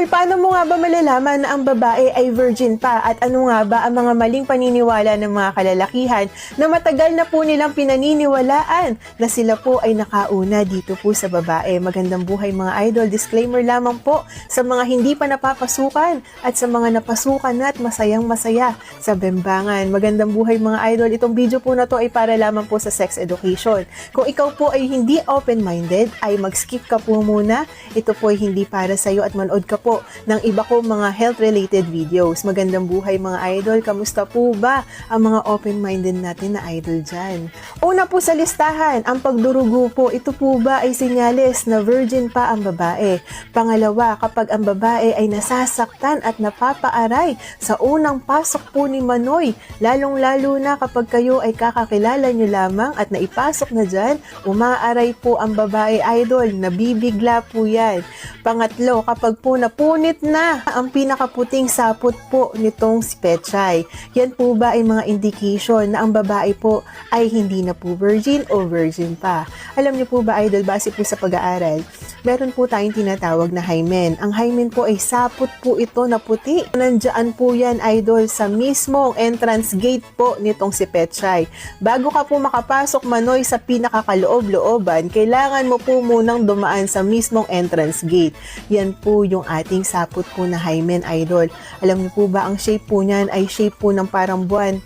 Idol, paano mo nga ba malalaman na ang babae ay virgin pa at ano nga ba ang mga maling paniniwala ng mga kalalakihan na matagal na po nilang pinaniniwalaan na sila po ay nakauna dito po sa babae? Magandang buhay mga idol, disclaimer lamang po sa mga hindi pa napapasukan at sa mga napasukan na at masayang masaya sa bembangan. Magandang buhay mga idol, itong video po na to ay para lamang po sa sex education. Kung ikaw po ay hindi open-minded, ay mag-skip ka po muna. Ito po ay hindi para sa iyo at manood ka po ng iba ko mga health-related videos. Magandang buhay mga idol, kamusta po ba ang mga open-minded natin na idol dyan? Una po sa listahan, ang pagdurugo po, ito po ba ay senyales na virgin pa ang babae? Pangalawa, kapag ang babae ay nasasaktan at napapaaray sa unang pasok po ni Manoy, lalong-lalo na kapag kayo ay kakakilala nyo lamang at naipasok na dyan, umaaray po ang babae idol, nabibigla po yan. Pangatlo, kapag po napunit na ang pinakaputing sapot po nitong si Pechay, yan po ba ay mga indication na ang babae po ay hindi na po virgin o virgin pa? Alam niyo po ba idol, base po sa pag-aaral, meron po tayong tinatawag na hymen. Ang hymen po ay sapot po ito na puti. Nandiyan po yan idol sa mismong entrance gate po nitong si Pechay. Bago ka po makapasok Manoy sa pinakakaloob-looban, kailangan mo po munang dumaan sa mismong entrance gate. Yan po yung ating sapot po na hymen idol. Alam niyo po ba ang shape po niyan ay shape po ng parang buwan,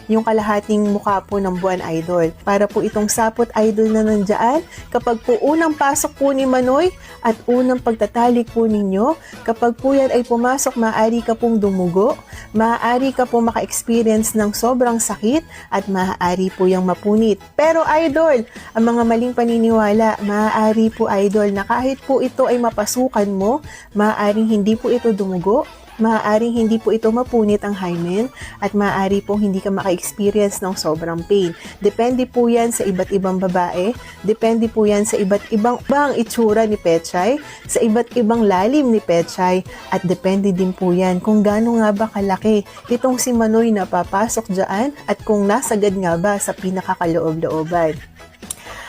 yung kalahating mukha po ng buwan idol. Para po itong sapot idol na nandiyan, kapag po unang pasok po ni Manoy at unang pagtatalik po ninyo, kapag po yan ay pumasok, maaari ka pong dumugo, maaari ka po maka-experience ng sobrang sakit at maaari po yung mapunit. Pero idol, ang mga maling paniniwala, maaari po idol na kahit po ito ay mapasukan mo, maaaring hindi po ito dumugo, maaaring hindi po ito mapunit ang hymen at maaari po hindi ka maka-experience ng sobrang pain. Depende po yan sa iba't ibang babae, depende po yan sa iba't ibang itsura ni Pechay, sa iba't ibang lalim ni Pechay, at depende din po yan kung gaano nga ba kalaki itong si Manoy na papasok dyan at kung nasagad nga ba sa pinakakaloob-looban.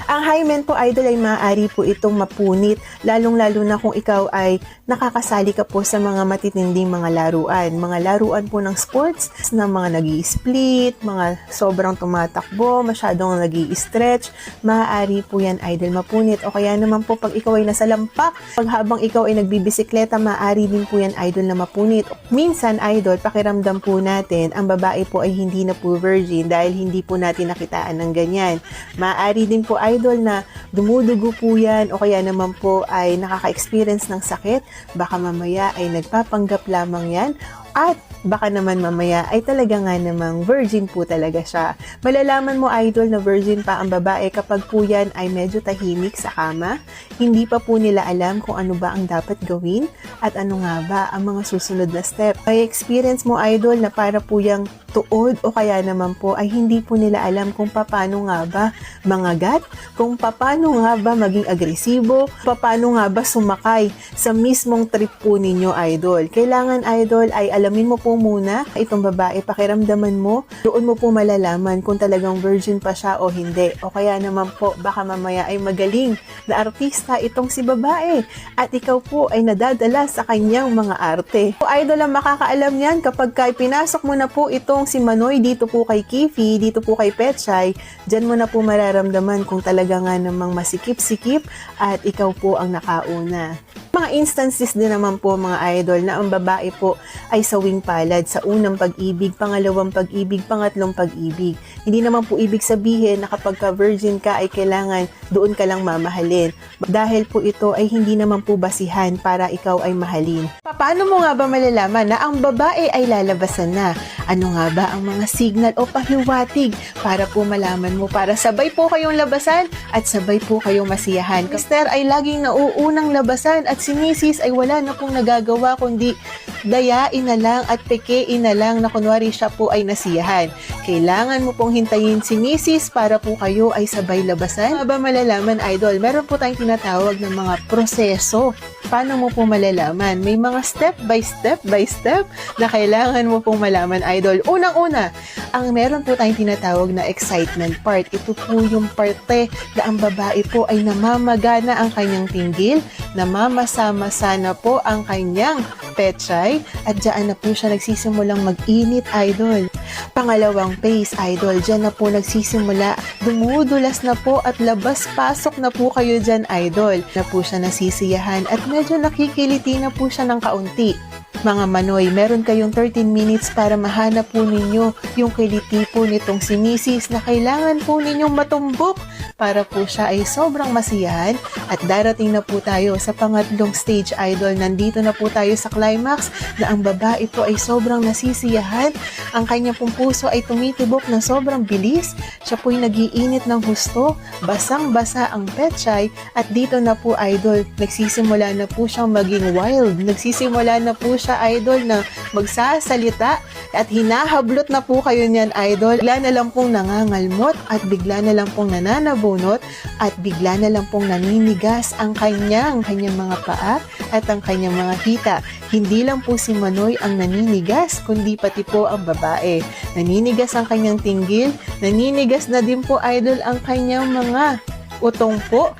Ang hymen po idol ay maaari po itong mapunit, lalong-lalo na kung ikaw ay nakakasali ka po sa mga matitinding mga laruan. Mga laruan po ng sports na mga nag-i-split, mga sobrang tumatakbo, masyadong nag-i-stretch, maaari po yan idol mapunit. O kaya naman po pag ikaw ay nasa lampak, pag habang ikaw ay nagbibisikleta, maaari din po yan idol na mapunit. Minsan idol, pakiramdam po natin, ang babae po ay hindi na po virgin dahil hindi po natin nakitaan ng ganyan. Maaari din po idol na dumudugo po yan o kaya naman po ay nakaka-experience ng sakit, baka mamaya ay nagpapanggap lamang yan at baka naman mamaya ay talaga nga namang virgin po talaga siya. Malalaman mo idol na virgin pa ang babae kapag po yan ay medyo tahimik sa kama, hindi pa po nila alam kung ano ba ang dapat gawin at ano nga ba ang mga susunod na step. May experience mo idol na para po yung tuod o kaya naman po ay hindi po nila alam kung paano nga ba mangagat, kung paano nga ba maging agresibo, paano nga ba sumakay sa mismong trip po ninyo idol. Kailangan idol ay alamin mo po muna itong babae, pakiramdaman mo, doon mo po malalaman kung talagang virgin pa siya o hindi. O kaya naman po baka mamaya ay magaling na artista itong si babae at ikaw po ay nadadala sa kanyang mga arte. O idol ang makakaalam yan kapag pinasok mo na po itong si Manoy dito po kay Kifi, dito po kay Pechay, dyan mo na po mararamdaman kung talaga nga namang masikip-sikip at ikaw po ang nakauna. Mga instances din naman po mga idol na ang babae po ay sawing palad sa unang pag-ibig, pangalawang pag-ibig, pangatlong pag-ibig. Hindi naman po ibig sabihin na kapag ka-virgin ka ay kailangan doon ka lang mamahalin. Dahil po ito ay hindi naman po basihan para ikaw ay mahalin. Paano mo nga ba malalaman na ang babae ay lalabasan na? Ano nga ba ang mga signal o pahiwatig para po malaman mo para sabay po kayong labasan at sabay po kayong masiyahan? Mister ay laging nauunang labasan at si Mrs. ay wala na pong nagagawa kundi dayain na lang at pekein na lang na kunwari siya po ay nasiyahan. kailangan mo pong hintayin si Mrs. para po kayo ay sabay labasan? Aba malalaman, idol, meron po tayong tinatawag ng mga proseso. Paano mo po malalaman? May mga step by step na kailangan mo pong malaman, idol. Unang-una, ang meron po tayong tinatawag na excitement part. Ito po yung parte na ang babae po ay namamagana ang kanyang tinggil, namamasama-masa na po ang kanyang pechay, at dyan na po siya nagsisimulang mag-init, idol. Pangalawang phase, idol, dyan na po nagsisimula, dumudulas na po at labas-pasok na po kayo dyan, idol. Na po siya nasisiyahan at medyo nakikiliti na po siya ng kaunti. Mga manoy, meron kayong 13 minutes para mahanap po ninyo yung kiliti po nitong si Mrs. na kailangan po ninyong matumbok para po siya ay sobrang masiyahan. At darating na po tayo sa pangatlong stage, idol. Nandito na po tayo sa climax na ang babae po ay sobrang nasisiyahan. Ang kanyang pong puso ay tumitibok ng sobrang bilis. Siya po'y nagiinit ng husto, basang-basa ang pechay, at dito na po, idol, nagsisimula na po siyang maging wild. Nagsisimula na po siya, idol, na magsasalita at hinahablot na po kayo niyan, idol. Bigla na lang pong nangangalmot at bigla na lang pong nananabunot at bigla na lang pong naninigas ang kanyang mga paa at ang kanyang mga hita. Hindi lang po si Manoy ang naninigas, kundi pati po ang babae. Naninigas ang kanyang tinggil, naninigas na din po, idol, ang kanyang mga utong po.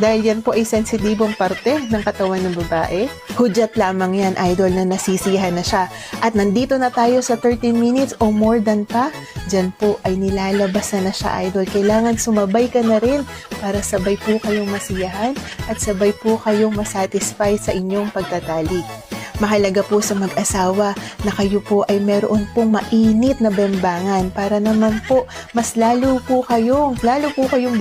Dahil yan po ay sensitibong parte ng katawan ng babae. Hudyat lamang yan, idol, na nasisiyahan na siya. At nandito na tayo sa 13 minutes o more than pa. Diyan po ay nilalabasan na siya, idol. Kailangan sumabay ka na rin para sabay po kayong masiyahan at sabay po kayong masatisfy sa inyong pagtatalik. Mahalaga po sa mag-asawa na kayo po ay meron pong mainit na bembangan para naman po mas lalo po kayong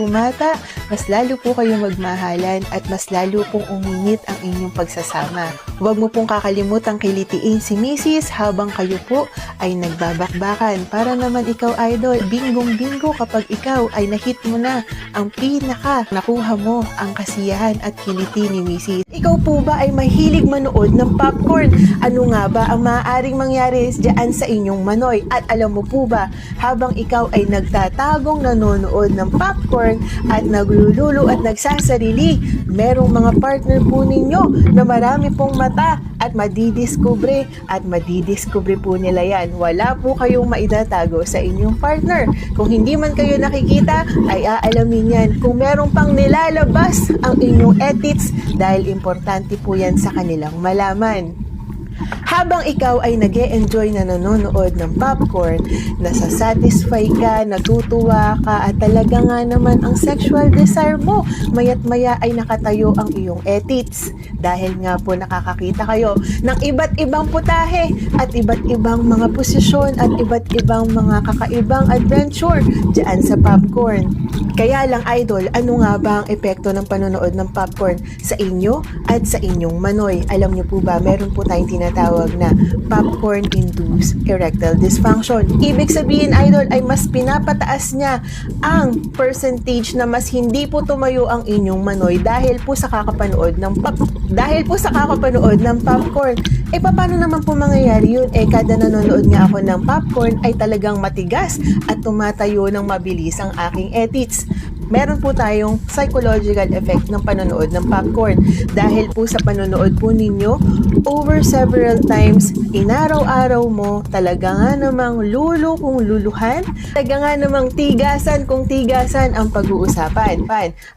bumata, mas lalo po kayong magmahalan at mas lalo pong uminit ang inyong pagsasama. Huwag mo pong kakalimutang kilitiin si Mrs. habang kayo po ay nagbabakbakan para naman ikaw, idol, binggong-bingo kapag ikaw ay nahit mo na ang nakuha mo ang kasiyahan at kiliti ni Mrs. Ikaw po ba ay mahilig manood ng popcorn? Ano nga ba ang maaaring mangyari diyan sa inyong manoy? At alam mo po ba, habang ikaw ay nagtatagong nanonood ng popcorn at naglululo at nagsasarili, merong mga partner po ninyo na marami pong mata at madidiskubre po nila yan. Wala po kayong maitatago sa inyong partner. Kung hindi man kayo nakikita, ay aalamin yan kung merong pang nilalabas ang inyong edits dahil importante po yan sa kanilang malaman. Habang ikaw ay nag-e-enjoy na nanonood ng popcorn, nasasatisfy ka, natutuwa ka, at talaga nga naman ang sexual desire mo, maya't maya ay nakatayo ang iyong edits. Dahil nga po nakakakita kayo ng iba't ibang putahe at iba't ibang mga posisyon at iba't ibang mga kakaibang adventure dyan sa popcorn. Kaya lang, idol, ano nga ba ang epekto ng panonood ng popcorn sa inyo at sa inyong manoy? Alam niyo po ba, meron po tayong tinatawag na popcorn-induced erectile dysfunction. Ibig sabihin, idol, ay mas pinapataas niya ang percentage na mas hindi po tumayo ang inyong manoy dahil po sa kakapanood ng popcorn. Paano naman po mangyayari yun? Kada nanonood nga ako ng popcorn ay talagang matigas at tumatayo ng mabilis ang aking edits. Meron po tayong psychological effect ng panonood ng popcorn. Dahil po sa panonood po ninyo, over several times, inaraw-araw mo, talaga nga namang lulo kung luluhan, talaga nga namang tigasan kung tigasan ang pag-uusapan.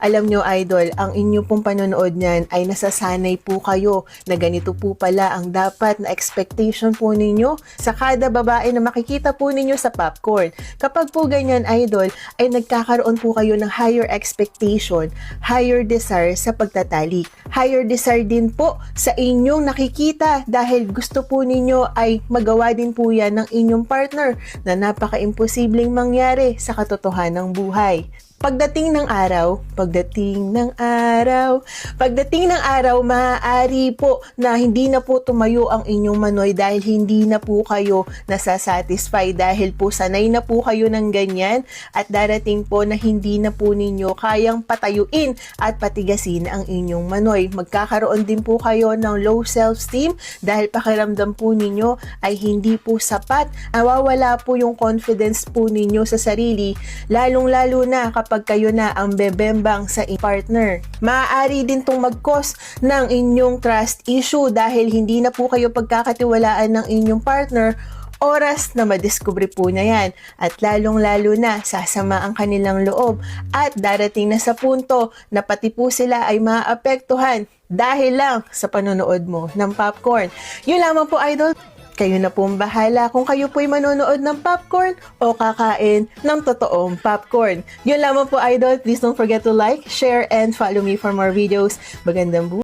Alam nyo, idol, ang inyo pong panonood niyan ay nasasanay po kayo na ganito po pala ang dapat na expectation po ninyo sa kada babae na makikita po ninyo sa popcorn. Kapag po ganyan, idol, ay nagkakaroon po kayo ng higher expectation, higher desire sa pagtatalik, higher desire din po sa inyong nakikita dahil gusto po ninyo ay magawa din po yan ng inyong partner na napaka-imposibleng mangyari sa katotohanang buhay. pagdating ng araw, maaari po na hindi na po tumayo ang inyong manoy dahil hindi na po kayo nasasatisfy dahil po sanay na po kayo ng ganyan at darating po na hindi na po ninyo kayang patayuin at patigasin ang inyong manoy. Magkakaroon din po kayo ng low self-esteem dahil pakiramdam po ninyo ay hindi po sapat. Nawawala po yung confidence po ninyo sa sarili, lalong-lalo na kapag kayo na ang bebembang sa partner. Maaari din itong mag-cause ng inyong trust issue dahil hindi na po kayo pagkakatiwalaan ng inyong partner. Oras na madiskubre po na yan at lalong-lalo na sasama ang kanilang loob at darating na sa punto na pati po sila ay maapektuhan dahil lang sa panonood mo ng popcorn. Yun lamang po, idol. Kayo na pong bahala kung kayo po'y manonood ng popcorn o kakain ng totoong popcorn. Yun lamang po, idol. Please don't forget to like, share, and follow me for more videos. Magandang buhay!